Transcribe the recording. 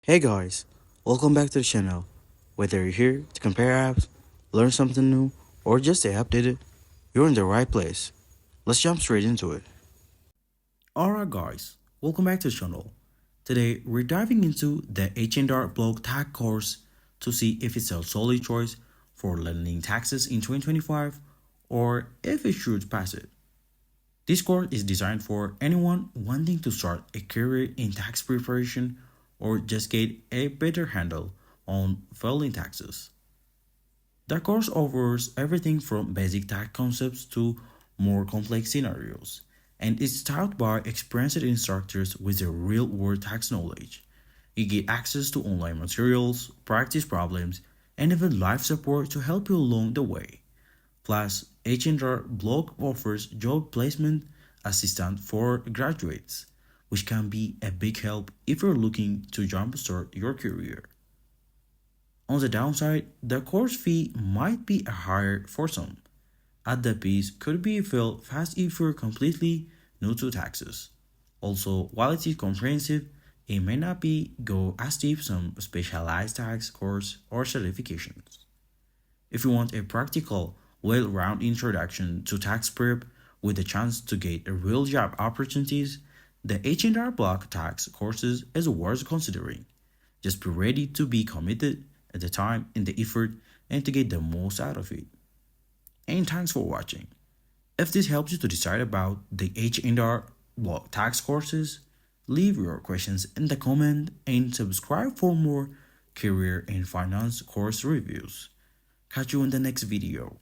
Hey guys, welcome back to the channel. Whether you're here to compare apps, learn something new, or just stay updated, you're in the right place. Let's jump straight into it. Alright guys, welcome back to the channel. Today we're diving into the H&R Block Tax course to see if it's a solid choice for learning taxes in 2025 or if it should pass it. This course is designed for anyone wanting to start a career in tax preparation or just get a better handle on filing taxes. The course offers everything from basic tax concepts to more complex scenarios, and it's taught by experienced instructors with a real world tax knowledge. You get access to online materials, practice problems, and even live support to help you along the way. Plus, H&R Block offers job placement assistance for graduates, which can be a big help if you're looking to jumpstart your career. On the downside, the course fee might be higher for some, as the piece could be filled fast if you're completely new to taxes. Also, while it is comprehensive, it may not be go as deep some specialized tax course or certifications. If you want a practical, well-rounded introduction to tax prep with a chance to get a real job opportunities, the H&R Block tax courses is worth considering. Just be ready to be committed at the time and the effort and to get the most out of it. And thanks for watching. If this helps you to decide about the H&R Block tax courses, leave your questions in the comment and subscribe for more career and finance course reviews. Catch you in the next video.